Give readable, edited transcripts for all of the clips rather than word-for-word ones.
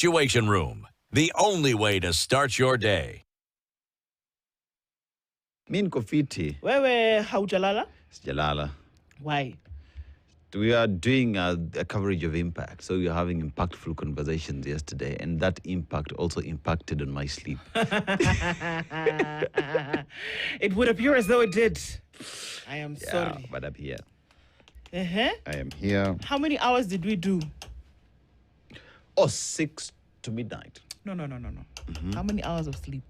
Situation Room, the only way to start your day. Min kofiti. Wewe haujalala? Sijalala. Why? We are doing a coverage of impact. So we were having impactful conversations yesterday, and that impact also impacted on my sleep. It would appear as though it did. I am sorry. But I'm here. Uh-huh. I am here. How many hours did we do? 6 to midnight. No. Mm-hmm. How many hours of sleep?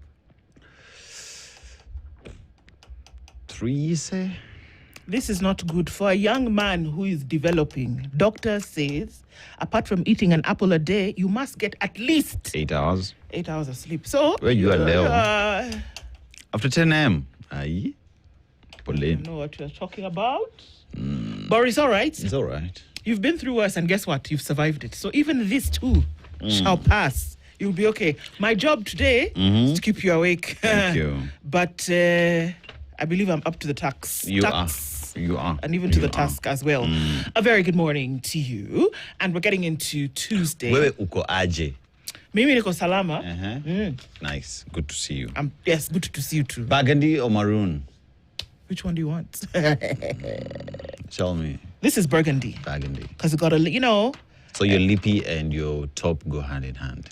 3, say? This is not good for a young man who is developing. Doctor says, apart from eating an apple a day, you must get at least 8 hours. 8 hours of sleep. So, where you are Leo? After 10 a.m. Aye. I don't know what you're talking about. But it's all right. It's all right. You've been through worse, and guess what? You've survived it. So even this too shall pass. You'll be okay. My job today is to keep you awake. Thank you. But I believe I'm up to the task. You are. And even to the task as well. A very good morning to you. And we're getting into Tuesday. Wewe uko aje? Mimi niko salama. Nice. Good to see you. Yes, good to see you too. Burgundy or maroon? Which one do you want? Tell me. This is burgundy. Burgundy. Because you got to, So your lippy and your top go hand in hand.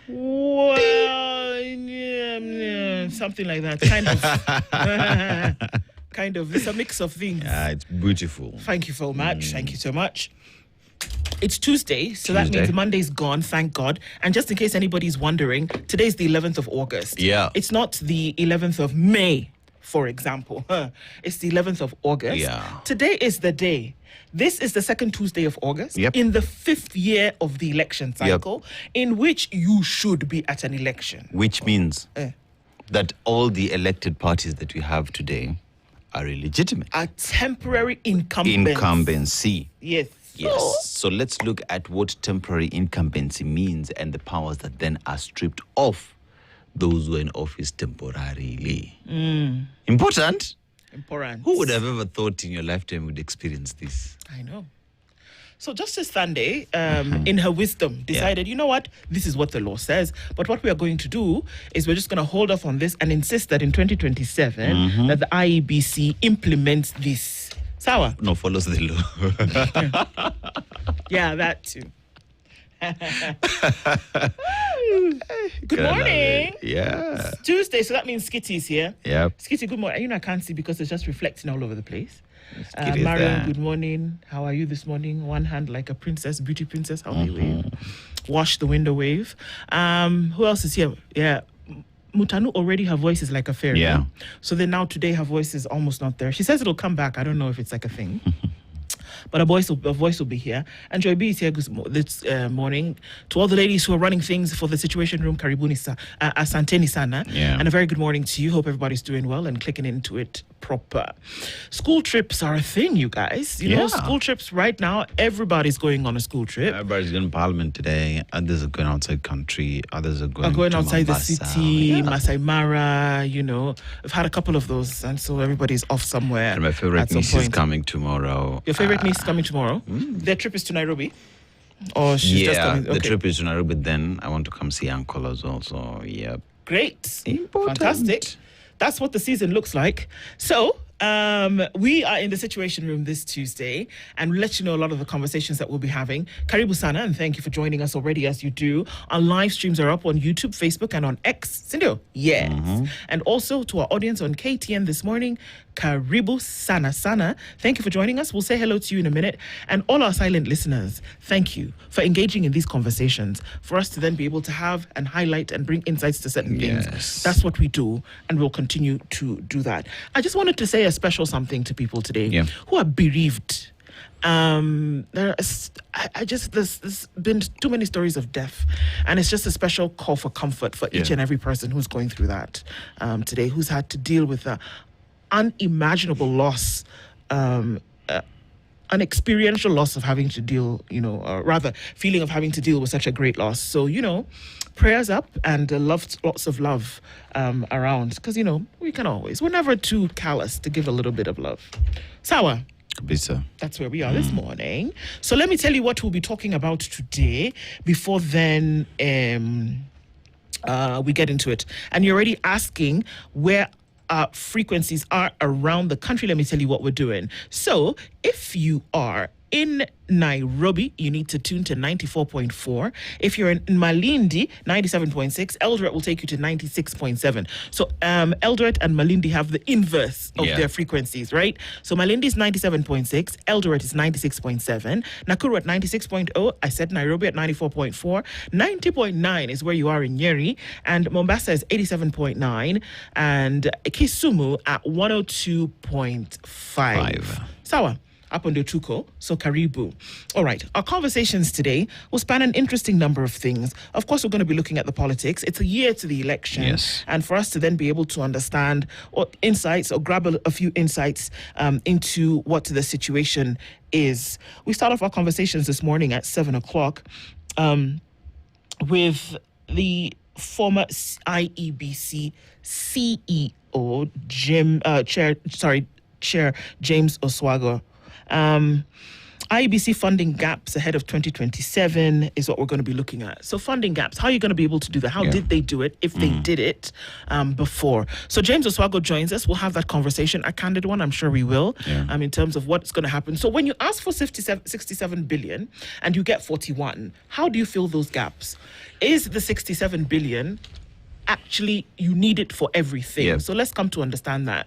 Well, yeah, something like that. Kind of. It's a mix of things. Yeah, it's beautiful. Thank you so much. Thank you so much. It's Tuesday, so that means Monday's gone, thank God. And just in case anybody's wondering, today's the 11th of August. Yeah. It's not the 11th of May, for example. It's the 11th of August. Yeah. Today is the day. This is the second Tuesday of August in the 5th year of the election cycle in which you should be at an election. Which means that all the elected parties that we have today are illegitimate. A temporary incumbency. Yes. So let's look at what temporary incumbency means and the powers that then are stripped off those who are in office temporarily. Important. Who would have ever thought in your lifetime would experience this? I know. So Justice Thande, in her wisdom, decided, you know what? This is what the law says. But what we are going to do is we're just going to hold off on this and insist that in 2027 that the IEBC implements this. Sawa? No, follows the law. Yeah, that too. Good morning. Yeah. It's Tuesday, so that means Skitty's here. Yeah. Skitty, good morning. I can't see because it's just reflecting all over the place. Skitty is Marion, there. good morning. How are you this morning? One hand like a princess, beauty princess. How do you wave? Wash the window wave. Who else is here? Yeah. Mutanu already, her voice is like a fairy. Yeah. So then now today her voice is almost not there. She says it'll come back. I don't know if it's like a thing. But a voice will be here. And Joy B is here this morning. To all the ladies who are running things for the Situation Room, Karibuni Asanteni Sana. Yeah. And a very good morning to you. Hope everybody's doing well and clicking into it proper. School trips are a thing, you guys. You know, school trips right now, everybody's going on a school trip. Everybody's going to Parliament today. Others are going outside country. Others are going to outside Mombasa. the city, Masai Mara, I've had a couple of those. And so everybody's off somewhere. And my favorite niece is coming tomorrow. Your favorite niece is coming tomorrow? Their trip is to Nairobi? Or she's just coming? The trip is to Nairobi. Then I want to come see Uncle as well. So, yeah. Great. Important. Fantastic. That's what the season looks like. So, we are in the Situation Room this Tuesday, and we'll let you know a lot of the conversations that we'll be having. Karibu Sana, and thank you for joining us already as you do. Our live streams are up on YouTube, Facebook, and on X. Cindy, yes. And also to our audience on KTN this morning, Karibu Sana Sana. Thank you for joining us. We'll say hello to you in a minute. And all our silent listeners, thank you for engaging in these conversations, for us to then be able to have and highlight and bring insights to certain things. That's what we do, and we'll continue to do that. I just wanted to say a special something to people today who are bereaved. There's been too many stories of death, and it's just a special call for comfort for each and every person who's going through that today, who's had to deal with the unimaginable loss, an experiential loss of having to deal, or rather feeling of having to deal with such a great loss. So, prayers up and lots of love around, because, we're never too callous to give a little bit of love. Sawa. Kabisa. That's where we are this morning. So let me tell you what we'll be talking about today. Before then, we get into it. And you're already asking where frequencies are around the country. Let me tell you what we're doing. So if you are in Nairobi, you need to tune to 94.4. If you're in Malindi, 97.6. Eldoret will take you to 96.7. So Eldoret and Malindi have the inverse of their frequencies, right? So Malindi is 97.6. Eldoret is 96.7. Nakuru at 96.0. I said Nairobi at 94.4. 90.9 is where you are in Nyeri. And Mombasa is 87.9. And Kisumu at 102.5. Sawa. Up on the Tuko, so Karibu. All right, our conversations today will span an interesting number of things. Of course, we're going to be looking at the politics. It's a year to the election. Yes. And for us to then be able to understand or insights or grab a few insights into what the situation is. We start off our conversations this morning at 7 o'clock with the former IEBC CEO, Chair James Oswago. IEBC funding gaps ahead of 2027 is what we're going to be looking at. So funding gaps, how are you going to be able to do that? How did they do it, if they did it before? So James Oswago joins us. We'll have that conversation, a candid one, I'm sure we will, in terms of what's going to happen. So when you ask for 67 billion and you get 41, how do you fill those gaps? Is the 67 billion actually, you need it for everything? Yeah. So let's come to understand that.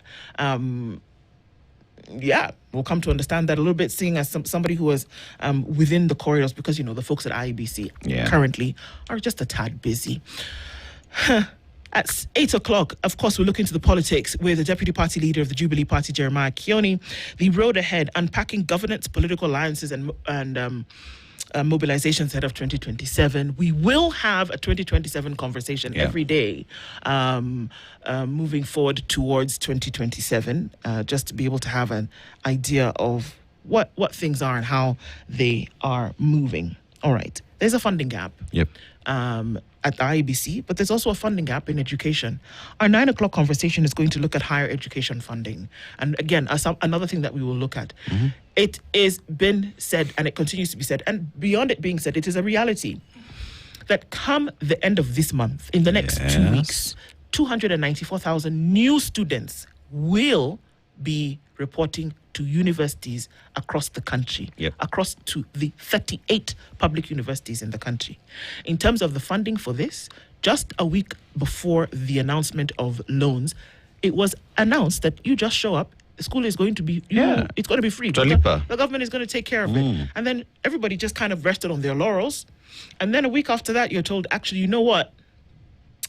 We'll come to understand that a little bit, seeing as somebody who was within the corridors, because, the folks at IEBC currently are just a tad busy. At 8 o'clock, of course, we'll look into the politics with the Deputy Party Leader of the Jubilee Party, Jeremiah Kioni. The road ahead, unpacking governance, political alliances and mobilizations ahead of 2027. We will have a 2027 conversation every day moving forward towards 2027, just to be able to have an idea of what things are and how they are moving. All right. There's a funding gap. At the IEBC, but there's also a funding gap in education. Our 9 o'clock conversation is going to look at higher education funding. And again, another thing that we will look at. It is been said, and it continues to be said, and beyond it being said, it is a reality that come the end of this month, in the next 2 weeks, 294,000 new students will be reporting to universities across the country, across to the 38 public universities in the country. In terms of the funding for this, just a week before the announcement of loans, it was announced that you just show up, the school is going to be, it's going to be free. The government is going to take care of it. And then everybody just kind of rested on their laurels. And then a week after that, you're told, actually, you know what?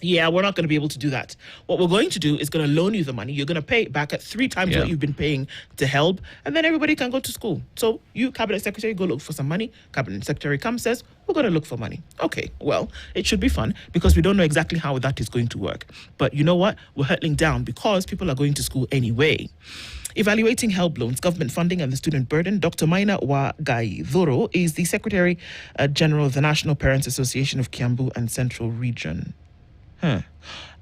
Yeah, we're not going to be able to do that. What we're going to do is going to loan you the money. You're going to pay it back at 3 times what you've been paying to help, and then everybody can go to school. So you, Cabinet Secretary, go look for some money. Cabinet Secretary comes, says, we're going to look for money. Okay, well, it should be fun because we don't know exactly how that is going to work. But you know what? We're hurtling down because people are going to school anyway. Evaluating help loans, government funding and the student burden, Dr. Maina Wagaidhoro is the Secretary General of the National Parents Association of Kiambu and Central Region.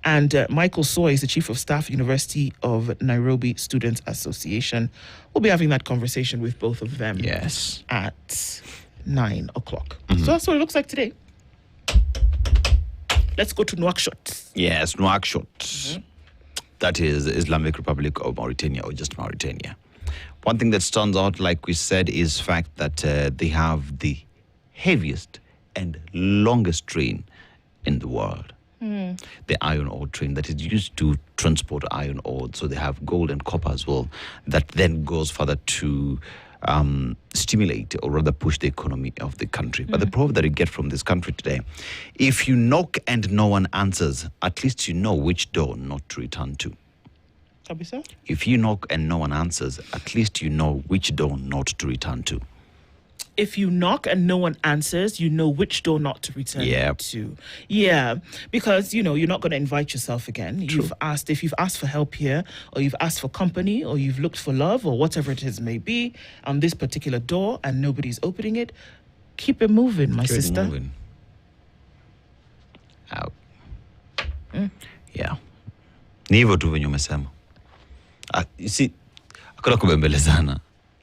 And Michael Soy is the Chief of Staff, University of Nairobi Students Association. We'll be having that conversation with both of them at 9 o'clock. So that's what it looks like today. Let's go to Nouakchott. Yes, Nouakchott. That is Islamic Republic of Mauritania, or just Mauritania. One thing that stands out, like we said, is the fact that they have the heaviest and longest train in the world. The iron ore train that is used to transport iron ore. So they have gold and copper as well. That then goes further to stimulate or rather push the economy of the country. But the proverb that you get from this country today, if you knock and no one answers, at least you know which door not to return to. If you knock and no one answers, at least you know which door not to return to. If you knock and no one answers, you know which door not to return to. Yeah, because, you're not going to invite yourself again. True. If you've asked for help here, or you've asked for company, or you've looked for love, or whatever it is may be, on this particular door, and nobody's opening it, keep it moving, my sister. Keep it moving. Out. Yeah. Ni hivyo tu venye umesema. You see, hakuna kubembelezana.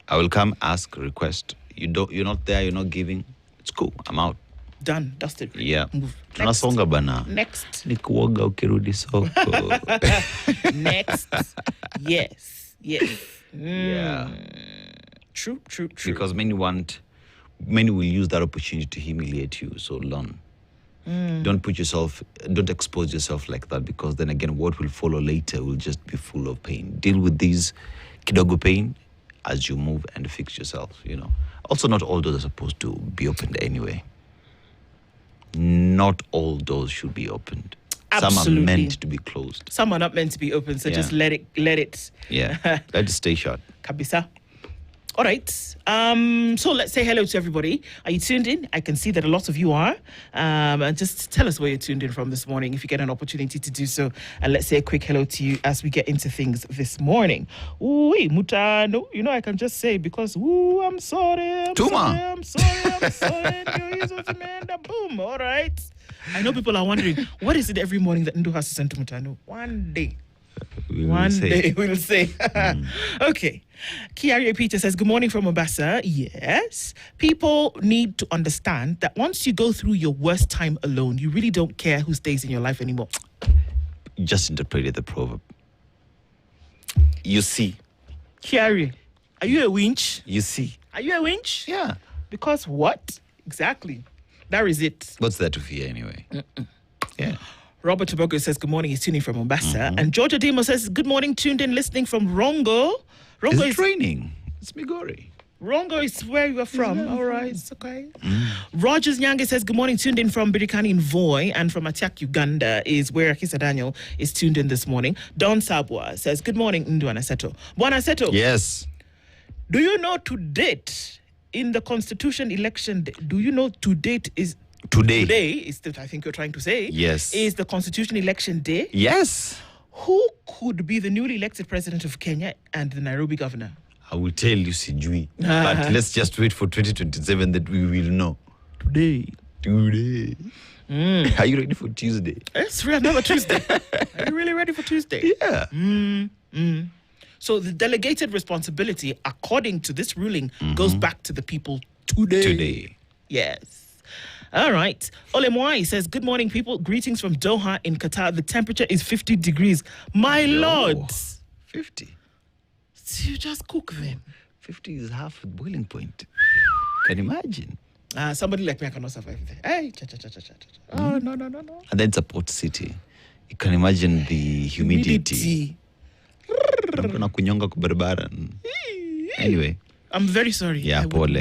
I will come, ask, request. You're not there, you're not giving. It's cool. I'm out. Done. Dusted. Yeah. Move. Tunasonga bana. Next. Ni kuoga ukirudi soko. Next. Yes. Yeah. True. Because many will use that opportunity to humiliate you. So learn. Don't expose yourself like that, because then again, what will follow later will just be full of pain. Deal with these kidogo pain as you move and fix yourself, Also, not all doors are supposed to be opened anyway. Not all doors should be opened. Absolutely. Some are meant to be closed. Some are not meant to be open, so just let it. Yeah, let it stay shut. Kabisa. All right. So let's say hello to everybody. Are you tuned in? I can see that a lot of you are. And just tell us where you're tuned in from this morning if you get an opportunity to do so. And let's say a quick hello to you as we get into things this morning. Ooh, Mutano. I can just say because, I'm sorry. I'm sorry. Boom. All right. I know people are wondering, what is it every morning that Ndu has to send to Mutano? One day we'll say. Okay. Kiaria Peter says, good morning from Mombasa. Yes. People need to understand that once you go through your worst time alone, you really don't care who stays in your life anymore. You just interpreted the proverb. You see. Kiaria, are you a winch? You see. Are you a winch? Yeah. Because what? Exactly. That is it. What's there to fear anyway? Yeah. Robert Tobago says, good morning, he's tuning from Mombasa. And Georgia Demo says, good morning, tuned in, listening from Rongo. Rongo is raining. It's Migori. Rongo is where you are from. All right, it's okay. Rogers Nyange says, good morning, tuned in from Birikani in Voi, and from Atiak, Uganda is where Kisa Daniel is tuned in this morning. Don Sabwa says, good morning, Ndwana Seto. Bwana Seto. Yes. Do you know to date in the constitution election, do you know to date is... Today is the, I think you're trying to say. Yes. Is the constitution election day. Yes. Who could be the newly elected president of Kenya and the Nairobi governor? I will tell you, Sijui. But let's just wait for 2027 that we will know. Today. Are you ready for Tuesday? It's another Tuesday. Are you really ready for Tuesday? Yeah. So the delegated responsibility, according to this ruling, goes back to the people today. Yes. All right. Ole Mwai says, good morning, people. Greetings from Doha in Qatar. The temperature is 50 degrees. My Lord. 50. So you just cook them. 50 is half at boiling point. Can you imagine? Somebody like me, I cannot survive there. Hey, Oh, no. And then it's a port city. You can imagine the humidity. Anyway. I'm very sorry. Yeah, pole.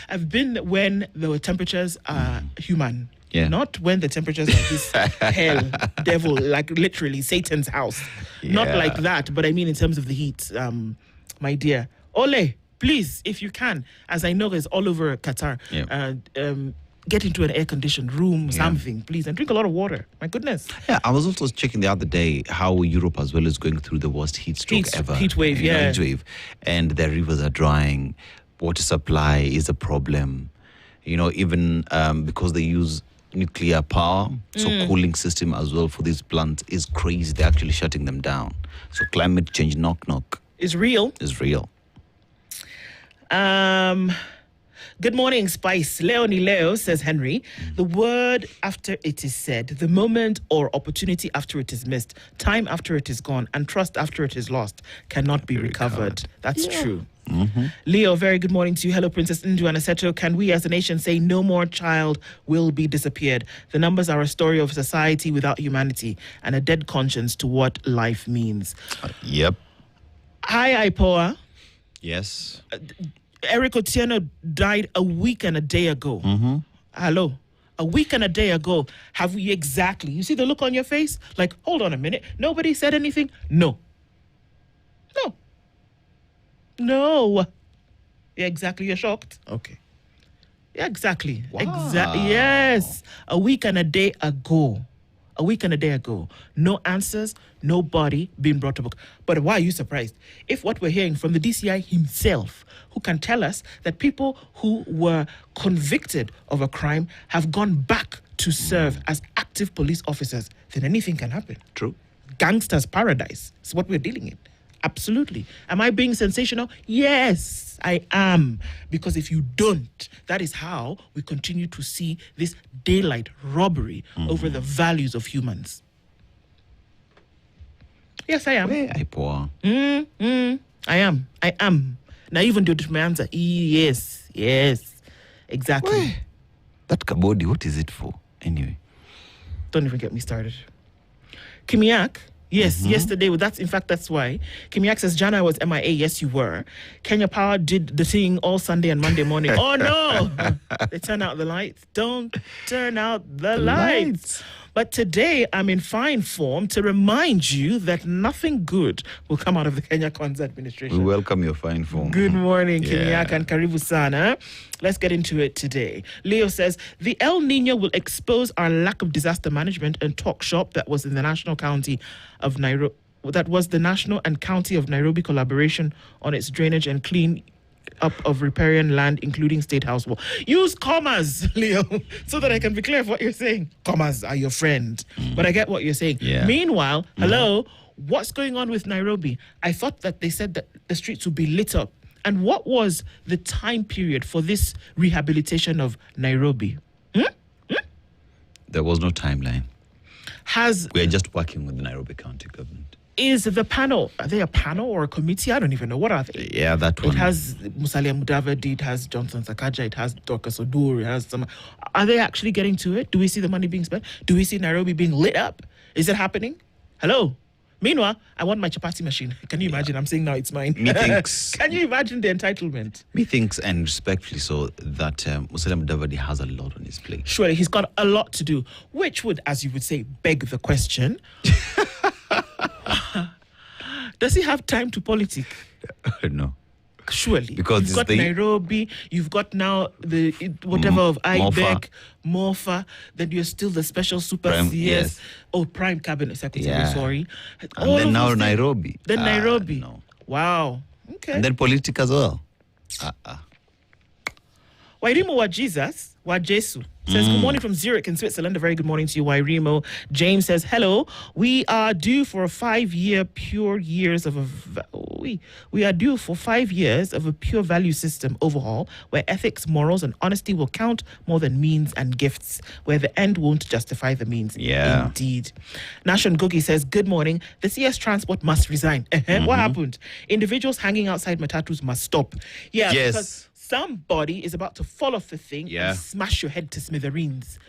I've been when the temperatures are human. Yeah. Not when the temperatures are this hell, devil, like literally Satan's house. Yeah. Not like that, but I mean in terms of the heat, my dear. Ole, please, if you can, as I know it's all over Qatar, get into an air-conditioned room, something, please, and drink a lot of water. My goodness. Yeah, I was also checking the other day how Europe as well is going through the worst heat stroke ever. Heat wave, Heat wave. And their rivers are drying. Water supply is a problem. Even because they use nuclear power, so cooling system as well for these plants is crazy. They're actually shutting them down. So climate change, knock. Is real. Is real. Good morning, Spice. Leonie Leo, says Henry. The word after it is said, the moment or opportunity after it is missed, time after it is gone, and trust after it is lost cannot be recovered. That's true. Leo, very good morning to you. Hello, Princess Ndwana Seto. Can we as a nation say no more child will be disappeared? The numbers are a story of society without humanity and a dead conscience to what life means. Yep. Hi, Ipoa. Yes. Eric Otieno died a week and a day ago. Hello. A week and a day ago. Have we exactly? You see the look on your face? Like, hold on a minute. Nobody said anything? No. Yeah, exactly. You're shocked? Okay. Yeah, exactly. Wow. Yes. A week and a day ago. No answers, no body being brought to book. But why are you surprised? If what we're hearing from the DCI himself, who can tell us that people who were convicted of a crime have gone back to serve as active police officers, then anything can happen. True. Gangsters' paradise is what we're dealing in. Absolutely. Am I being sensational? Yes, I am. Because if you don't, that is how we continue to see this daylight robbery over the values of humans. Yes, I am. Where I pour. I am. Now even do my answer. Yes. Exactly. Where? That kabodi, what is it for? Anyway. Don't even get me started. Kimiak, yes, yesterday. That's why. Kimiak says, Jana, I was MIA. Yes, you were. Kenya Power did the thing all Sunday and Monday morning. Oh, no. They turn out the lights. Don't turn out the lights. But today, I'm in fine form to remind you that nothing good will come out of the Kenya Kwanzaa administration. We welcome your fine form. Good morning, Kimiak and Karibu Sana. Let's get into it today. Leo says, the El Nino will expose our lack of disaster management and talk shop that was in the National County of Nairobi. That was the National and County of Nairobi collaboration on its drainage and clean up of riparian land, including State House Wall. Use commas, Leo, so that I can be clear of what you're saying. Commas are your friend. But I get what you're saying. Yeah. Meanwhile, hello, what's going on with Nairobi? I thought that they said that the streets would be lit up. And what was the time period for this rehabilitation of Nairobi? There was no timeline. We are just working with the Nairobi County government. Is the panel, are they a panel or a committee? I don't even know. What are they? Yeah, that one. It has Musalia Mudavadi, it has Johnson Sakaja, it has Dorcas Odur, it has some. Are they actually getting to it? Do we see the money being spent? Do we see Nairobi being lit up? Is it happening? Hello? Meanwhile, I want my chapati machine. Can you imagine? I'm saying now it's mine. Methinks. Can you imagine the entitlement? Methinks, and respectfully so, that Musalia Mudavadi has a lot on his plate. Surely he's got a lot to do, which would, as you would say, beg the question. Does he have time to politic? No. Surely. Because you've got Nairobi, you've got now the whatever of IBEC, Mofa, then you're still the special super Prime, CS. yes. Oh, Prime Cabinet Secretary, sorry. And All then of now those things. Nairobi. Then Nairobi. No. Wow. Okay. And then politics as well. Wairimo wa Jesus, wa Jesu. Says, good morning from Zurich in Switzerland. A very good morning to you, Wairimo. James says, hello. We are due for a 5-year pure years of we are due for 5 years of a pure value system overhaul where ethics, morals, and honesty will count more than means and gifts, where the end won't justify the means. Yeah. Indeed. Nashon Gogi says, good morning. The CS transport must resign. What happened? Individuals hanging outside Matatus must stop. Yeah, Yes. because somebody is about to fall off the thing and smash your head to smithereens.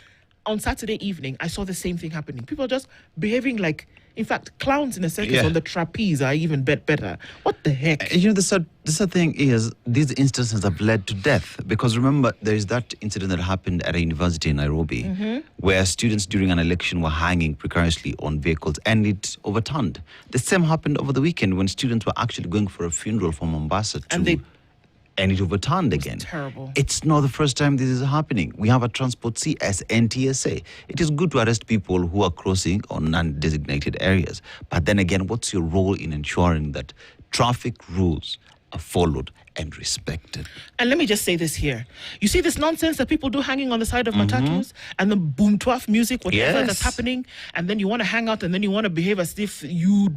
On Saturday evening, I saw the same thing happening. People just behaving like, in fact, clowns in a circus on the trapeze are even better. What the heck? You know, the sad thing is, these instances have led to death. Because remember, there is that incident that happened at a university in Nairobi where students during an election were hanging precariously on vehicles and it overturned. The same happened over the weekend when students were actually going for a funeral from Mombasa and it overturned again. Terrible. It's not the first time this is happening. We have a transport CS, NTSA. It is good to arrest people who are crossing on non-designated areas. But then again, what's your role in ensuring that traffic rules are followed and respected? And let me just say this here. You see this nonsense that people do hanging on the side of Matatus and the boom twaf music, whatever that's happening, and then you want to hang out and then you want to behave as if you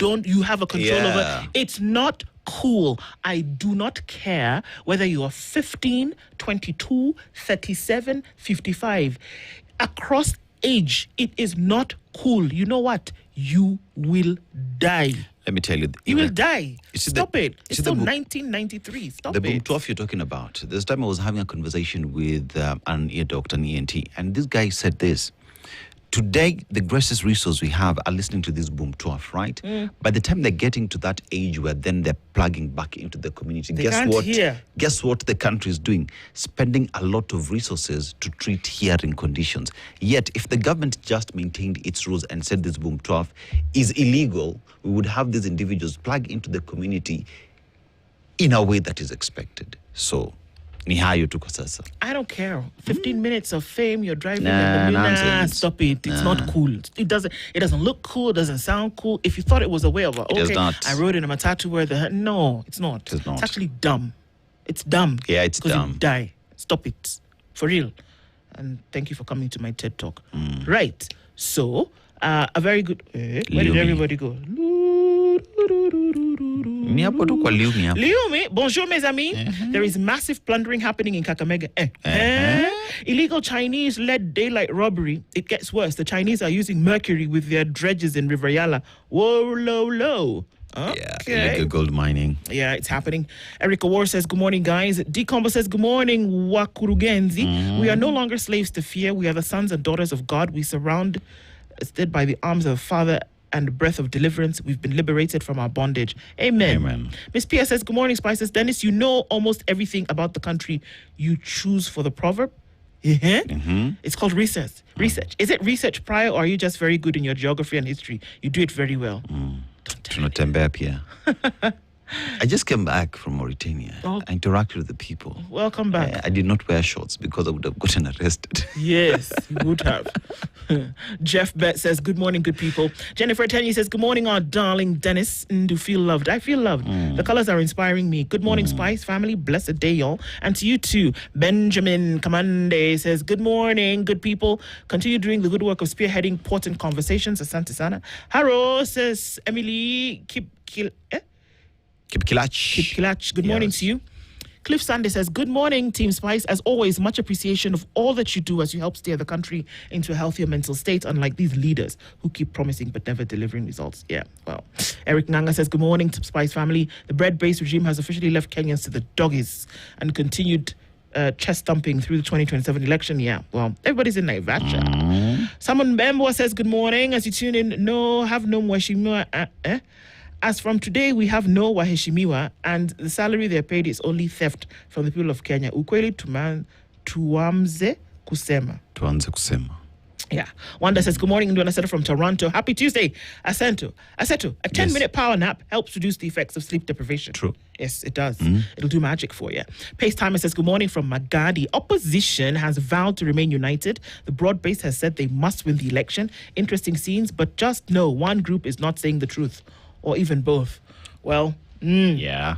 have a control over. It's not cool. I do not care whether you are 15, 22, 37, 55. Across age, it is not cool. You know what? You will die. Let me tell you. You will die. Stop it. It's still 1993. Stop it. The boom 12 you're talking about. This time I was having a conversation with an ear doctor, an ENT, and this guy said this. Today, the greatest resource we have are listening to this boom 12, right? By the time they're getting to that age where then they're plugging back into the community, guess what the country is doing? Spending a lot of resources to treat hearing conditions. Yet, if the government just maintained its rules and said this boom 12 is illegal, we would have these individuals plug into the community in a way that is expected. So, ni hayo tu kwa sasa. I don't care. 15 minutes of fame, you're driving in the stop it. It's not cool. It doesn't look cool, it doesn't sound cool. If you thought it was a way of I rode in a Matatu where no, it's not. It's actually dumb. It's dumb. Yeah, it's dumb. You die. Stop it. For real. And thank you for coming to my TED Talk. Right. So, a very good where did everybody go? Ni hapo tu kwa Liumi hapo. Liumi, bonjour mes amis. There is massive plundering happening in Kakamega. Illegal Chinese-led daylight robbery. It gets worse. The Chinese are using mercury with their dredges in River Yala. Whoa, low, low. Yeah, illegal gold mining. Yeah, it's happening. Erica War says, good morning, guys. Decombo says, good morning, Wakurugenzi. We are no longer slaves to fear. We are the sons and daughters of God. We surrounded by the arms of the Father and the breath of deliverance. We've been liberated from our bondage. Amen. Amen. Miss Pia says, good morning, Spices. Dennis, you know almost everything about the country you choose for the proverb. It's called research. Research. Is it research prior, or are you just very good in your geography and history? You do it very well. Tunatembea pia. I just came back from Mauritania. Oh. I interacted with the people. Welcome back. I did not wear shorts because I would have gotten arrested. Yes, you would have. Jeff Bett says, good morning, good people. Jennifer Tenny says, good morning, our darling Dennis. Do feel loved. I feel loved. The colors are inspiring me. Good morning, Spice family. Blessed day, y'all. And to you too. Benjamin Kamande says, good morning, good people. Continue doing the good work of spearheading important conversations. Asante sana. Haro says, Emily, keep Kilach. Good morning to you. Cliff Sunday says, good morning, Team Spice. As always, much appreciation of all that you do as you help steer the country into a healthier mental state, unlike these leaders who keep promising but never delivering results. Yeah, well. Eric Nanga says, good morning, Team Spice family. The bread-based regime has officially left Kenyans to the doggies and continued chest thumping through the 2027 election. Yeah, well, everybody's in Naivacha. Someone Mbembo says, good morning. As you tune in, have no mweshimiwa. As from today, we have no waheshimiwa, and the salary they're paid is only theft from the people of Kenya. Ukweli tuanze kusema. Yeah. Wanda says, good morning, Ndwana Seto from Toronto. Happy Tuesday. Aseto, a 10-minute power nap helps reduce the effects of sleep deprivation. True. Yes, it does. It'll do magic for you. Pace Timer says, good morning from Magadi. Opposition has vowed to remain united. The broad base has said they must win the election. Interesting scenes, but just know one group is not saying the truth. Or even both. Well, yeah.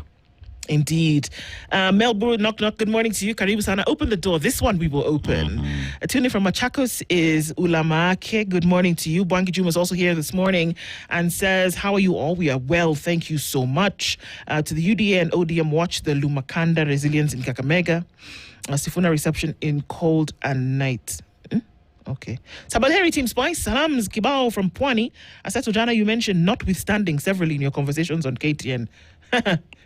Indeed. Melbourne, knock, good morning to you. Karibu sana. Open the door. This one we will open. A tune from Machakos is Ulamake. Good morning to you. Bwangi Juma is also here this morning and says, how are you all? We are well. Thank you so much. To the UDA and ODM, watch the Lumakanda Resilience in Kakamega. Sifuna reception in cold and night. Okay. Sabadheri Team Spice, salams kibao from Pwani. Aseto Jana, you mentioned notwithstanding severally in your conversations on KTN.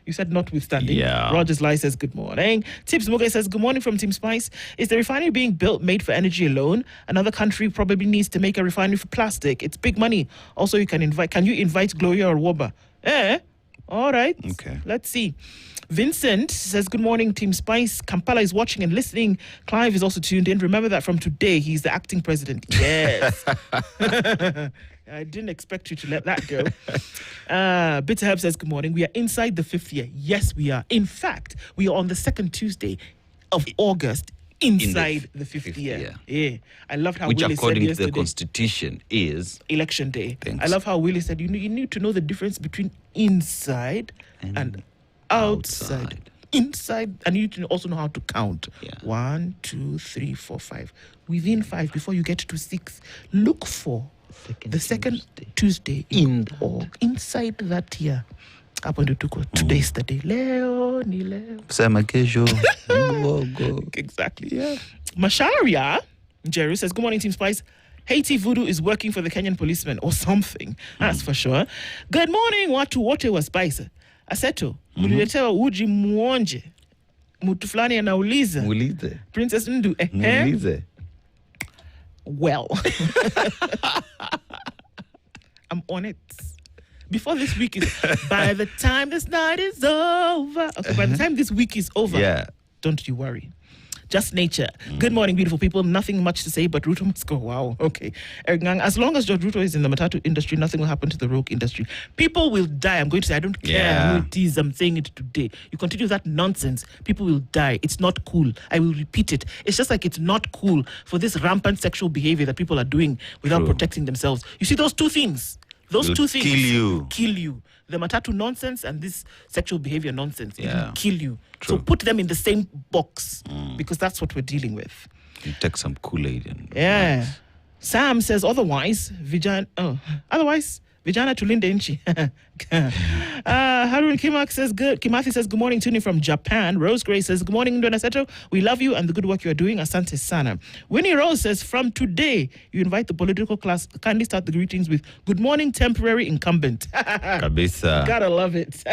You said notwithstanding. Yeah. Rogers Lai says good morning. Tips Muge says good morning from Team Spice. Is the refinery being built made for energy alone? Another country probably needs to make a refinery for plastic. It's big money. Also, can you invite Gloria or Woba? All right. Okay. Let's see. Vincent says, good morning, Team Spice. Kampala is watching and listening. Clive is also tuned in. Remember that from today, he's the acting president. Yes. I didn't expect you to let that go. Bitter Herb says, good morning. We are inside the 5th year. Yes, we are. In fact, we are on the 2nd Tuesday of August inside the 5th year. Yeah. I loved how Willie said according to the Constitution is election day. Thanks. I love how Willie said you need to know the difference between inside and outside. Inside, and you need to also know how to count. Yeah. 1, 2, 3, 4, 5. Within 5, before you get to 6, look for the second Tuesday inside that year. Hapo ndio tuko. Today's the day. Leo ni leo. Sema kesho. Exactly. Yeah. Masharia Jerry says, good morning, Team Spice. Haiti voodoo is working for the Kenyan policemen or something. That's for sure. Good morning, watu wote wa Spice. Aseto, muliletewa uji muonje. Mtu fulani anauliza. Muulize. Princess Ndu. Muulize. Well. I'm on it. Before this week is, by the time this night is over. Okay, by the time this week is over, don't you worry. Just nature. Good morning, beautiful people. Nothing much to say, but Ruto must go. Wow. Okay. As long as George Ruto is in the Matatu industry, nothing will happen to the rogue industry. People will die. I'm going to say, I don't care who it is. I'm saying it today. You continue that nonsense, people will die. It's not cool. I will repeat it. It's just like it's not cool for this rampant sexual behavior that people are doing without protecting themselves. You see those two things? Those two things kill you. The Matatu nonsense and this sexual behavior nonsense. It will kill you. True. So put them in the same box because that's what we're dealing with. You take some Kool-Aid and nice. Sam says otherwise. Vijana tulinde nchi. Harun Kimak says good. Kimathi says good morning, tuning from Japan. Rose Gray says good morning, Ndona Seto. We love you and the good work you are doing. Asante Sana. Winnie Rose says from today, you invite the political class. Kindly start the greetings with good morning, temporary incumbent. Kabisa. Gotta love it.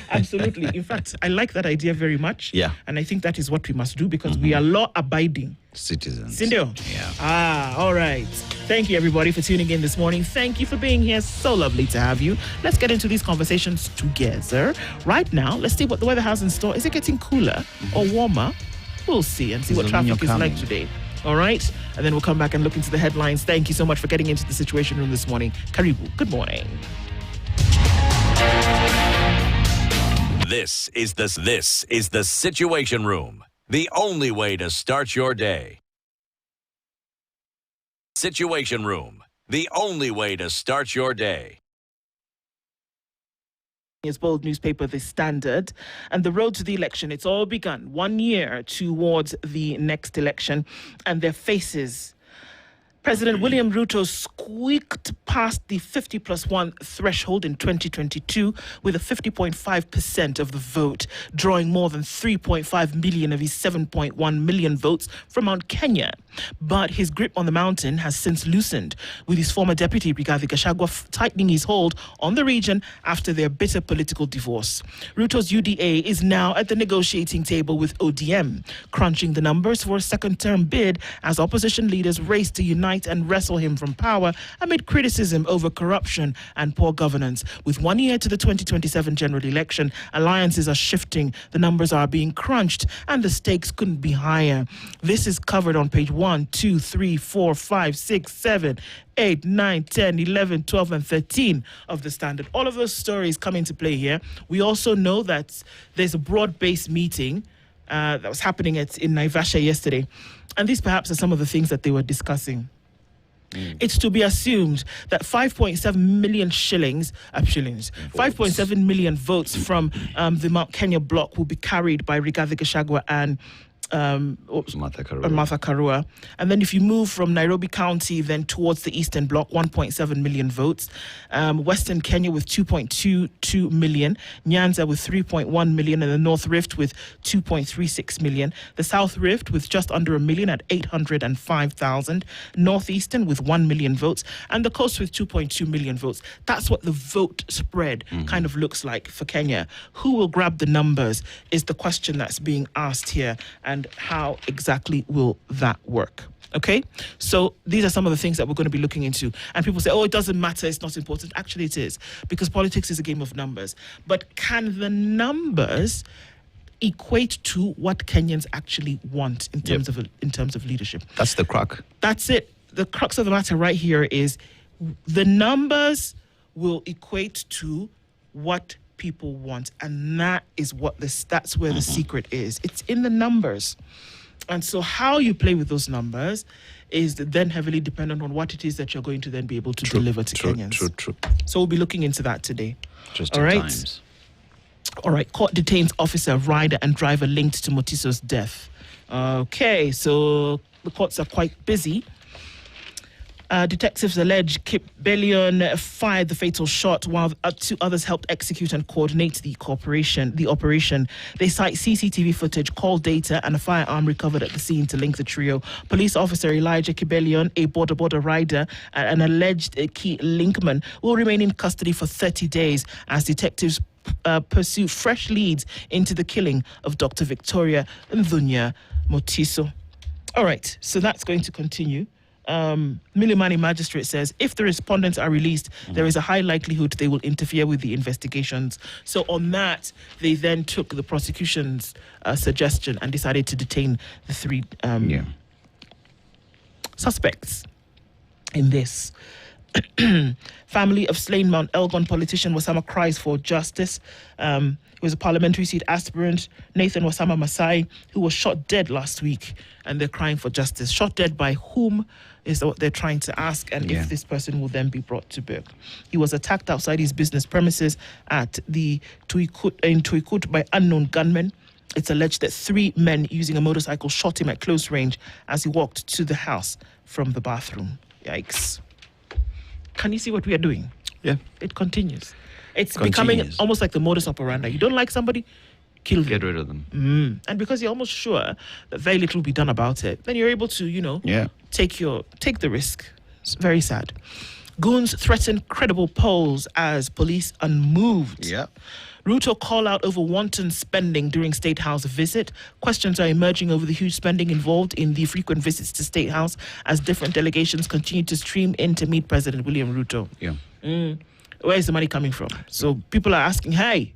Absolutely. In fact, I like that idea very much. Yeah. And I think that is what we must do because we are law-abiding Citizens. Sindio? Yeah. All right. Thank you, everybody, for tuning in this morning. Thank you for being here. So lovely to have you. Let's get into these conversations together. Right now, let's see what the weather has in store. Is it getting cooler or warmer? We'll see and see what traffic is like today. All right? And then we'll come back and look into the headlines. Thank you so much for getting into the Situation Room this morning. Karibu. Good morning. This is the Situation Room. The only way to start your day. Situation Room. The only way to start your day. His bold newspaper, The Standard, and the road to the election. It's all begun 1 year towards the next election, and their faces. President William Ruto squeaked past the 50+1 threshold in 2022 with a 50.5% of the vote, drawing more than 3.5 million of his 7.1 million votes from Mount Kenya. But his grip on the mountain has since loosened, with his former deputy, Rigathi Gachagua, tightening his hold on the region after their bitter political divorce. Ruto's UDA is now at the negotiating table with ODM, crunching the numbers for a second-term bid as opposition leaders race to unite and wrestle him from power amid criticism over corruption and poor governance. With 1 year to the 2027 general election, alliances are shifting, the numbers are being crunched, and the stakes couldn't be higher. This is covered on page 1, 2, 3, 4, 5, 6, 7, 8, 9, 10, 11, 12, and 13 of the Standard. All of those stories come into play here. We also know that there's a broad-based meeting that was happening in Naivasha yesterday. And these perhaps are some of the things that they were discussing. It's to be assumed that 5.7 million 5.7 million votes from the Mount Kenya bloc will be carried by Rigathi Gachagua and Martha Karua. And then if you move from Nairobi County then towards the Eastern Bloc, 1.7 million votes. Western Kenya with 2.22 million. Nyanza with 3.1 million. And the North Rift with 2.36 million. The South Rift with just under a million at 805,000. Northeastern with 1 million votes. And the Coast with 2.2 million votes. That's what the vote spread kind of looks like for Kenya. Who will grab the numbers is the question that's being asked here. And how exactly will that work? Okay, so these are some of the things that we're going to be looking into. And people say, oh, it doesn't matter, it's not important. Actually, it is, because politics is a game of numbers. But can the numbers equate to what Kenyans actually want in terms of leadership? That's the crux. That's it. The crux of the matter right here is the numbers will equate to what people want, and that's where the secret is. It's in the numbers. And so how you play with those numbers is then heavily dependent on what it is that you're going to then be able to deliver to Kenyans. True. So we'll be looking into that today. Interesting times. All right. Court detains officer, rider and driver linked to Motiso's death. Okay, so the courts are quite busy. Detectives allege Kip Bellion fired the fatal shot while 2 others helped execute and coordinate the operation. They cite CCTV footage, call data, and a firearm recovered at the scene to link the trio. Police officer Elijah Kibelion, a border rider, and an alleged key linkman will remain in custody for 30 days as detectives pursue fresh leads into the killing of Dr. Victoria Ndhunya Motiso. All right, so that's going to continue. Milimani magistrate says if the respondents are released, there is a high likelihood they will interfere with the investigations. So on that, they then took the prosecution's suggestion and decided to detain the 3 suspects in this. Family of slain Mount Elgon politician Wasama cries for justice. He was a parliamentary seat aspirant, Nathan Wasama Masai, who was shot dead last week, and they're crying for justice. Shot dead by whom is what they're trying to ask, and if this person will then be brought to book. He was attacked outside his business premises at the Tuikut by unknown gunmen. It's alleged that 3 men using a motorcycle shot him at close range as he walked to the house from the bathroom. Yikes. Can you see what we are doing? Yeah. It continues. It's becoming Continues. almost like the modus operandi. You don't like somebody, kill them. Get rid of them. And because you're almost sure that very little will be done about it, then you're able to, take the risk. It's very sad. Goons threaten credible polls as police unmoved. Yeah. Ruto call out over wanton spending during State House visit. Questions are emerging over the huge spending involved in the frequent visits to State House as different delegations continue to stream in to meet President William Ruto. Yeah. Where is the money coming from? So people are asking, hey,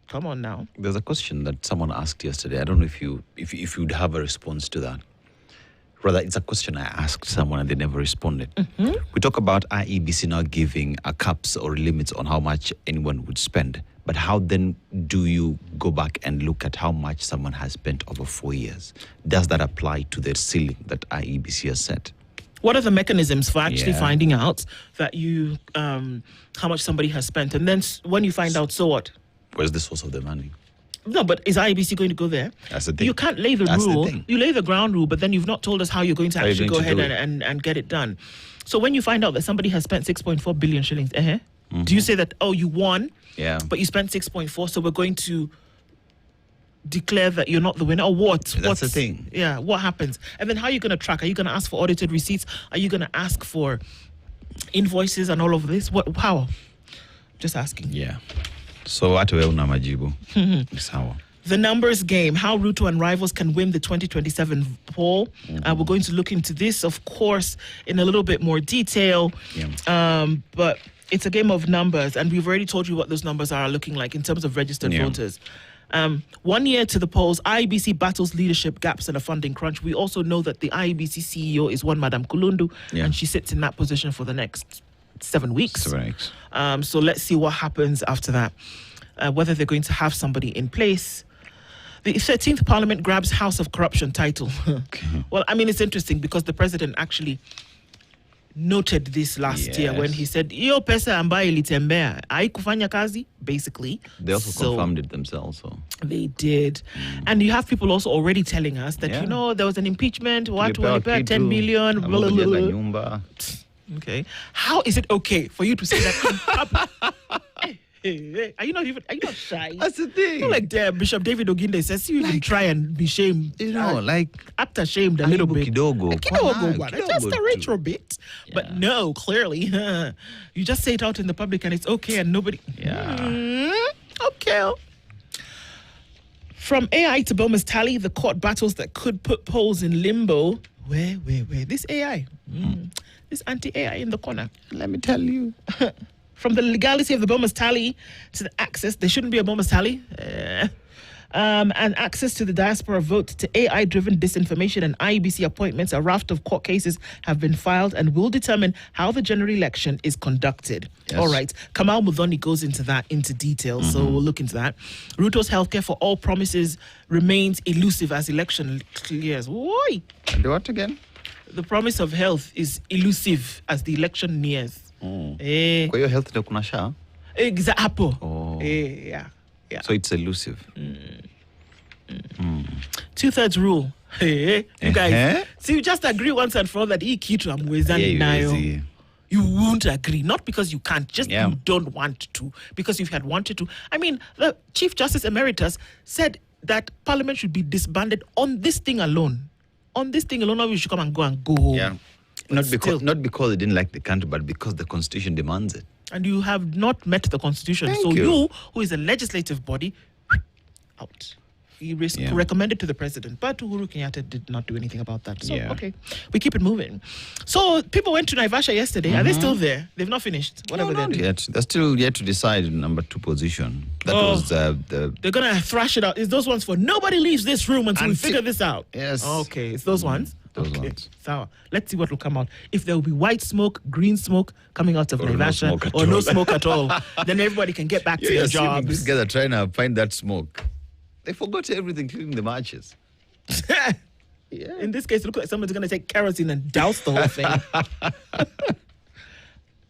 come on now. There's a question that someone asked yesterday. I don't know if you'd have a response to that. Rather, it's a question I asked someone and they never responded. We talk about IEBC now giving a caps or limits on how much anyone would spend. But how then do you go back and look at how much someone has spent over 4 years? Does that apply to the ceiling that IEBC has set? What are the mechanisms for actually finding out that how much somebody has spent? And then when you find out, so what? Where's the source of the money? No, but is IEBC going to go there? That's the thing. You can't lay the rule. You lay the ground rule, but then you've not told us how you're going to actually go ahead and get it done. So when you find out that somebody has spent 6.4 billion shillings, do you say that, you won, but you spent 6.4, so we're going to declare that you're not the winner? Or what? That's the thing. Yeah, what happens? And then how are you going to track? Are you going to ask for audited receipts? Are you going to ask for invoices and all of this? How? Just asking. Yeah. So what we una majibu? Sawa. The numbers game, how Ruto and rivals can win the 2027 poll. We're going to look into this, of course, in a little bit more detail. Yeah. But it's a game of numbers, and we've already told you what those numbers are looking like in terms of registered voters. 1 year to the polls, IEBC battles leadership gaps and a funding crunch. We also know that the IEBC CEO is one Madam Kulundu, and she sits in that position for the next 7 weeks. 7 weeks. So let's see what happens after that. Whether they're going to have somebody in place. The 13th Parliament grabs House of Corruption title. Well, I mean, it's interesting because the president actually noted this last year when he said, "Iyo pesa ambayo ilitembea haikufanya kazi," basically. They also confirmed it themselves. So. They did. And you have people also already telling us that, there was an impeachment, watu walipea 10 million, blah, blah, blah. Okay. How is it okay for you to say that in public? Hey, are you not shy? That's the thing. Not like Bishop David Oginde says, you even try and be shamed. Act ashamed a little bit. Kidogo, just a retro bit. Yeah. But no, clearly, you just say it out in the public and it's okay and nobody. Yeah. Okay. From AI to Boma's tally, the court battles that could put polls in limbo. Where? This AI. This anti-AI in the corner. Let me tell you. From the legality of the Boma's tally to the access, there shouldn't be a Boma's tally, and access to the diaspora vote to AI-driven disinformation and IEBC appointments, a raft of court cases have been filed and will determine how the general election is conducted. Yes. All right. Kamal Mudhoni goes into detail, so we'll look into that. Ruto's healthcare for all promises remains elusive as election clears. Why? And what again? The promise of health is elusive as the election nears. Kwa hiyo health ndio kuna sha? Exactly. Yeah. So it's elusive. 2/3 rule. Hey, you guys. See, you just agree once and for all that kitu amwezani nayo. You won't agree. Not because you can't, just you don't want to. Because if you had wanted to. I mean, the Chief Justice Emeritus said that Parliament should be disbanded on this thing alone. On this thing alone, we should come and go home. Yeah. Not because they didn't like the country, but because the Constitution demands it. And you have not met the Constitution. Thank you. You, who is a legislative body, out. He recommended to the president. But Uhuru Kenyatta did not do anything about that. So, okay, we keep it moving. So, people went to Naivasha yesterday. Are they still there? They've not finished? Whatever not yet. They're still yet to decide number 2 position. That was the... They're going to thrash it out. It's those ones for nobody leaves this room until we figure this out. Yes. Okay, it's those ones? Those ones. So, let's see what will come out. If there will be white smoke, green smoke coming out of Naivasha, or no smoke at all, then everybody can get back to their jobs. Together trying to find that smoke. They forgot everything, including the marches. In this case, it looks like someone's going to take kerosene and douse the whole thing.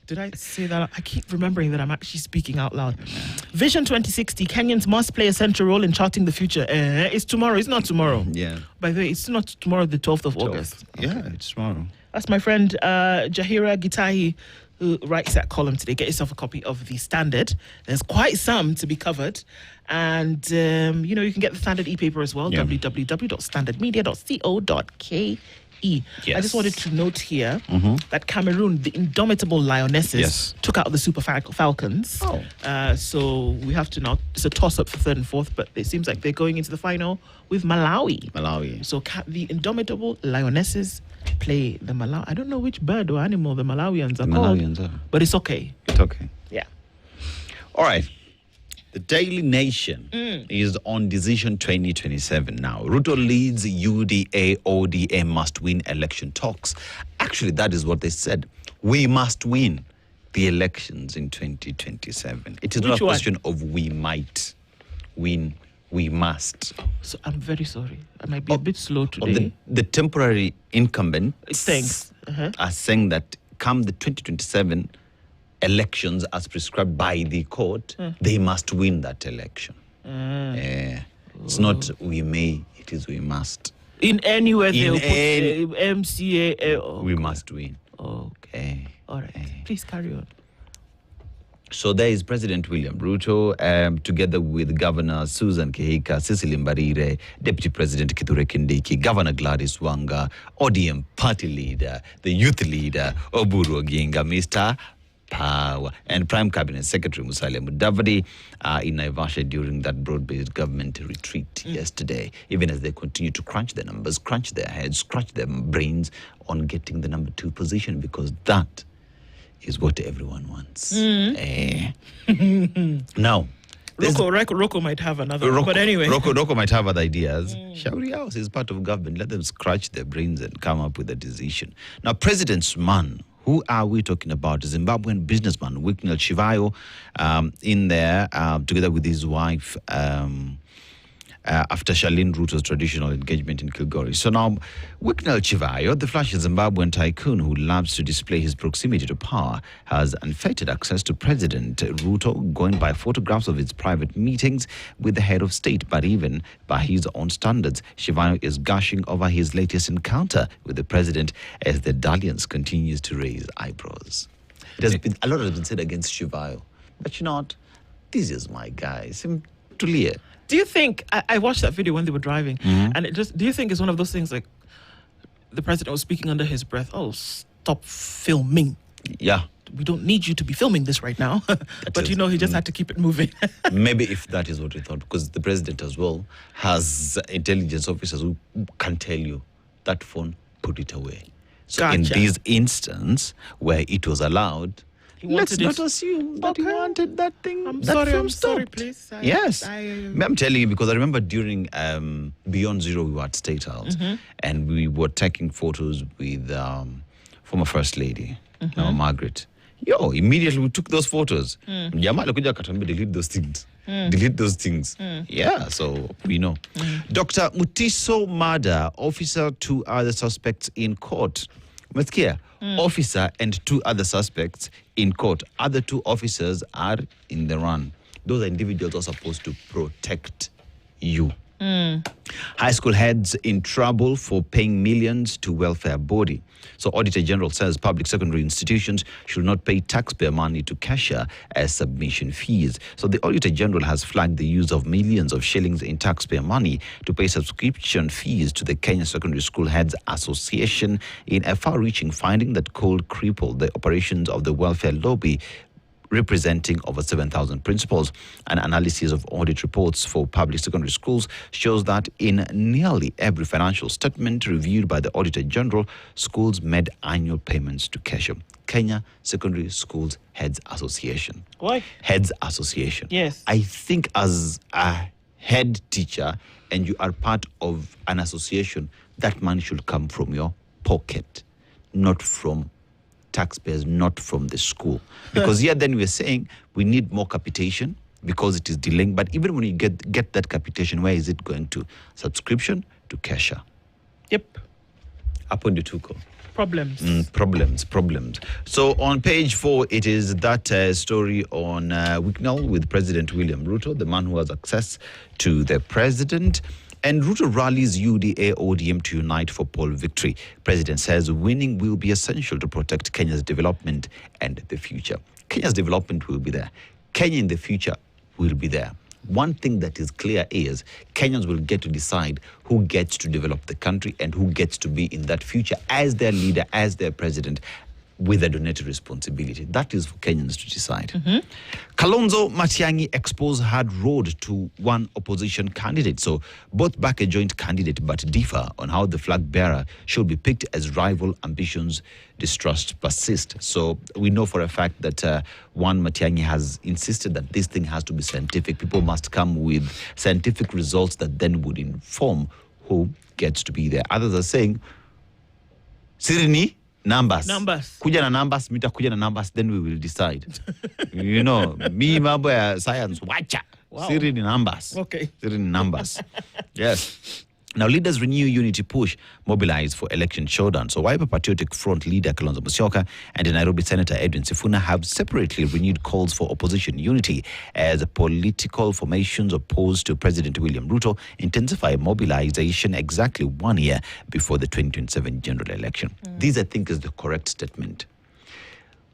Did I say that? I keep remembering that I'm actually speaking out loud. Vision 2060, Kenyans must play a central role in charting the future. It's tomorrow. It's not tomorrow. Yeah. By the way, it's not tomorrow, the 12th of August. Yeah, it's tomorrow. That's my friend Jahira Gitahi who writes that column today. Get yourself a copy of The Standard. There's quite some to be covered. And, you can get the Standard e-paper as well, www.standardmedia.co.ke. Yes. I just wanted to note here that Cameroon, the indomitable Lionesses, took out the Super Falcons. So we have to now, it's a toss-up for third and fourth, but it seems like they're going into the final with Malawi. So the indomitable Lionesses play the Malawi. I don't know which bird or animal the Malawians are called, but it's okay. It's okay. Yeah. All right. The Daily Nation is on Decision 2027 now. Ruto leads UDA, ODM must win election talks. Actually, that is what they said. We must win the elections in 2027. It is not a question of we might win, we must. So I'm very sorry. I might be a bit slow today. The temporary incumbents are saying that come the 2027 elections as prescribed by the court, they must win that election. It's not we may, it is we must. In any way they'll put MCA. We must win. Okay. All right. Please carry on. So there is President William Ruto, together with Governor Susan Kihika, Cecily Mbarire, Deputy President Kithure Kindiki, Governor Gladys Wanga, ODM party leader, the youth leader, Oburu Oginga, Mr. Power, and Prime Cabinet Secretary Musalia Mudavadi in Naivasha during that broad-based government retreat yesterday, even as they continue to crunch their numbers, crunch their heads, scratch their brains on getting the number 2 position, because that is what everyone wants. Now, Rocco might have another one, but anyway. Rocco might have other ideas. Shauri House is part of government. Let them scratch their brains and come up with a decision. Now, President's man, who are we talking about? Zimbabwean businessman Wicknell Chivayo in there together with his wife after Charlene Ruto's traditional engagement in Kilgoris. So now, Wicknell Chivayo, the flashy Zimbabwean tycoon who loves to display his proximity to power, has unfettered access to President Ruto, going by photographs of his private meetings with the head of state. But even by his own standards, Chivayo is gushing over his latest encounter with the president as the dalliance continues to raise eyebrows. A lot has been said against Chivayo, but you know what? This is my guy. Tulia. Do you think, I watched that video when they were driving, and do you think it's one of those things like the president was speaking under his breath, stop filming. Yeah. We don't need you to be filming this right now. But he just had to keep it moving. Maybe if that is what we thought, because the president as well has intelligence officers who can tell you that phone, put it away. So in this instance where it was allowed, let's not assume that he wanted that thing. I'm sorry, please. Yes. I'm telling you, because I remember during Beyond Zero, we were at State House and we were taking photos with former First Lady, now Margaret. Immediately we took those photos. Delete those things. Delete those things. Yeah, so we know. Dr. Mutiso Mada, officer, 2 other suspects in court. Officer and 2 other suspects in court. Other 2 officers are in the run. Those individuals are supposed to protect you. High school heads in trouble for paying millions to welfare body. So Auditor General says public secondary institutions should not pay taxpayer money to cashier as submission fees. So the Auditor General has flagged the use of millions of shillings in taxpayer money to pay subscription fees to the Kenya Secondary School Heads Association in a far-reaching finding that could cripple the operations of the welfare lobby, representing over 7,000 principals. An analysis of audit reports for public secondary schools shows that in nearly every financial statement reviewed by the Auditor General, schools made annual payments to cashier. Kenya Secondary Schools Heads Association. Why? Heads Association. Yes. I think as a head teacher and you are part of an association, that money should come from your pocket, not from taxpayers, not from the school. Because here then we're saying we need more capitation because it is delaying. But even when you get that capitation, where is it going to? Subscription to cashier. Yep. Upon the Tuko. Problems. So on page 4, it is that story on Wicknell with President William Ruto, the man who has access to the president. And Ruto rallies UDA ODM to unite for poll victory. President says winning will be essential to protect Kenya's development and the future. Kenya's development will be there. Kenya in the future will be there. One thing that is clear is Kenyans will get to decide who gets to develop the country and who gets to be in that future as their leader, as their president, with a donated responsibility. That is for Kenyans to decide. Kalonzo Matiang'i exposed hard road to one opposition candidate. So both back a joint candidate but differ on how the flag bearer should be picked as rival ambitions distrust persist. So we know for a fact that one Matiang'i has insisted that this thing has to be scientific. People must come with scientific results that then would inform who gets to be there. Others are saying, Sirini, numbers. Kuja na numbers, mita kuja na numbers, then we will decide. You know, me mambo ya science, wacha. Wow. Siri ni numbers. Okay. Siri ni numbers. Yes. Now, leaders renew unity push, mobilize for election showdown. So, Wiper Patriotic Front leader Kalonzo Musyoka and the Nairobi Senator Edwin Sifuna have separately renewed calls for opposition unity as political formations opposed to President William Ruto intensify mobilization exactly 1 year before the 2027 general election. This, I think, is the correct statement.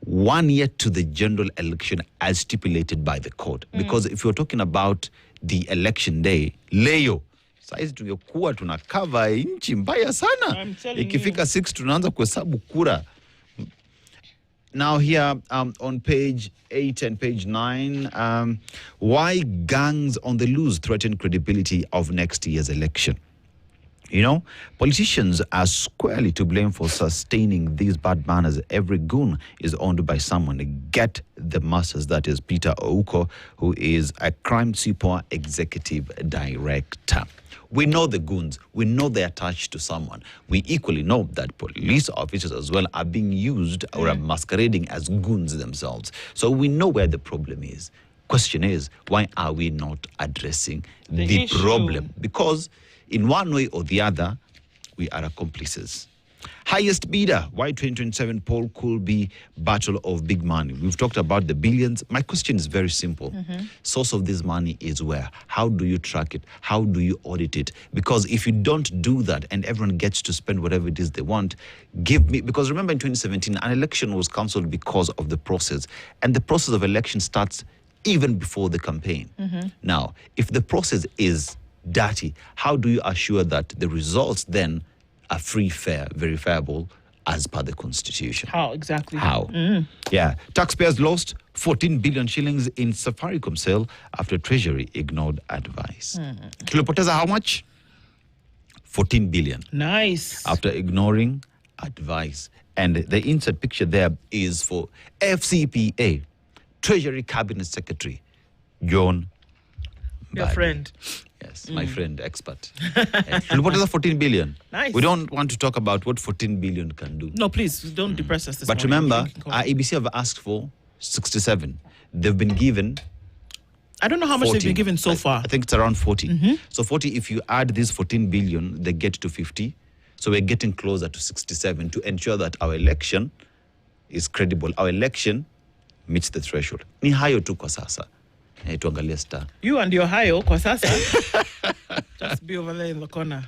1 year to the general election as stipulated by the court. Because if you're talking about the election day, leo, saizi tungekuwa tunakava nchi mbaya sana. Ikifika 6 tunaanza kuhesabu kura. Now here on page 8 and page 9, why gangs on the loose threaten credibility of next year's election? You know, politicians are squarely to blame for sustaining these bad manners. Every goon is owned by someone. Get the masses. That is Peter Ouko, who is a crime super executive director. We know the goons. We know they're attached to someone. We equally know that police officers as well are being used or are masquerading as goons themselves. So we know where the problem is. Question is, why are we not addressing the problem? Because in one way or the other, we are accomplices. Highest bidder, why 2027 poll could be battle of big money. We've talked about the billions. My question is very simple. Source of this money is where? How do you track it? How do you audit it? Because if you don't do that and everyone gets to spend whatever it is they want, give me, because remember in 2017, an election was cancelled because of the process. And the process of election starts even before the campaign. Now, if the process is dirty, how do you assure that the results then are free, fair, verifiable as per the Constitution? How exactly? How? Yeah. Taxpayers lost 14 billion shillings in Safaricom sale after Treasury ignored advice. Tulipoteza how much? 14 billion. Nice. After ignoring advice. And the insert picture there is for FCPA, Treasury Cabinet Secretary, John Your Mbadi. friend. Yes, my friend, expert. What is the 14 billion? Nice. We don't want to talk about what 14 billion can do. No, please, don't depress us this But morning. remember, our ABC have asked for 67. They've been given I don't know how much 40. they've been given so far. I think it's around 40. So 40, if you add this 14 billion, they get to 50. So we're getting closer to 67 to ensure that our election is credible. Our election meets the threshold. Ni hayo tu kwa sasa. Tuangalie star. You and your hayo kwa sasa. Just be over there in the corner.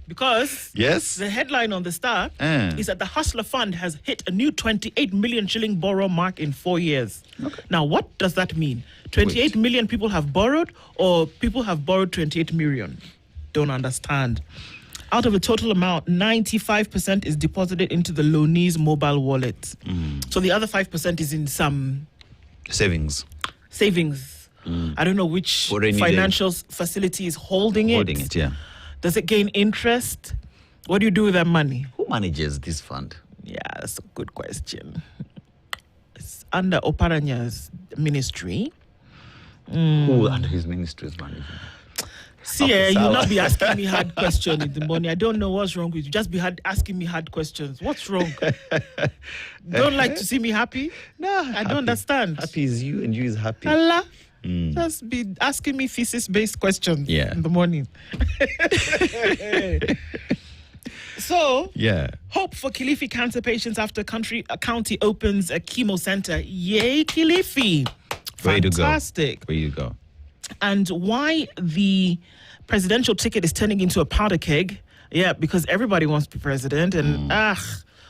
Because Yes. the headline on the Star is that the Hustler Fund has hit a new 28 million shilling borrow mark in 4 years. Now, what does that mean? 28 million people have borrowed, or people have borrowed 28 million? Don't understand. Out of the total amount, 95% is deposited into the loanee's mobile wallet. So the other 5% is in some Savings. I don't know which For rainy financial facility is holding it. Yeah. Does it gain interest? What do you do with that money? Who manages this fund? Yeah, that's a good question. It's under Oparanya's ministry. Who under his ministry is managing? See, Okay, you'll sawa. not be asking me hard questions in the morning. I don't know what's wrong with you. Just be asking me hard questions. What's wrong? Don't like to see me happy? No, I don't understand. Happy is you and you is happy. Allah. Just be asking me thesis-based questions in the morning. So, Yeah. hope for Kilifi cancer patients after county opens a chemo center. Yay, Kilifi. Way to go. Fantastic. Where you go. And why the presidential ticket is turning into a powder keg? Yeah, because everybody wants to be president. And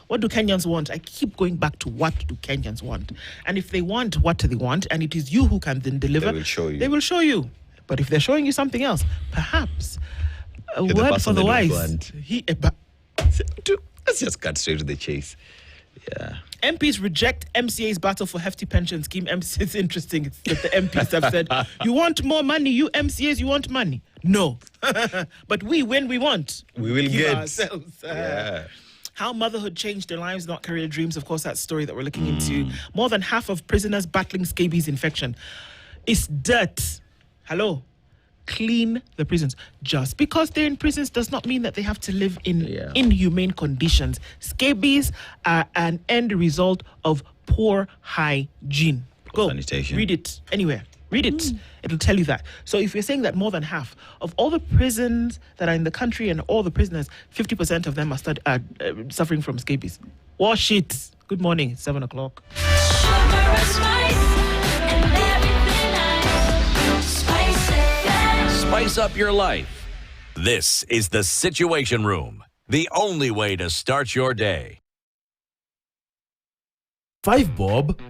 what do Kenyans want? I keep going back to what do Kenyans want? And if they want what do they want, and it is you who can then deliver, They will show you. They will show you. But if they're showing you something else, perhaps a You're the word for person the they don't wise. want. Let's just cut straight to the chase. Yeah. MPs reject MCA's battle for hefty pension scheme. It's interesting that the MPs have said, you want more money, you MCAs, you want money. No. But when we want, We will give get. ourselves. Yeah. How motherhood changed their lives, not career dreams. Of course, that story that we're looking into. More than half of prisoners battling scabies infection. It's dirt. Hello? Clean the prisons. Just because they're in prisons does not mean that they have to live in inhumane conditions. Scabies are an end result of poor hygiene. Go. Sanitation. Read it anywhere. Read it. It'll tell you that. So if you're saying that more than half of all the prisons that are in the country and all the prisoners, 50% of them are suffering from scabies. Wash it. Good morning. It's 7 o'clock. Sugar and spice and everything nice. Spice it. Spice up your life. This is the Situation Room, the only way to start your day. 5 bob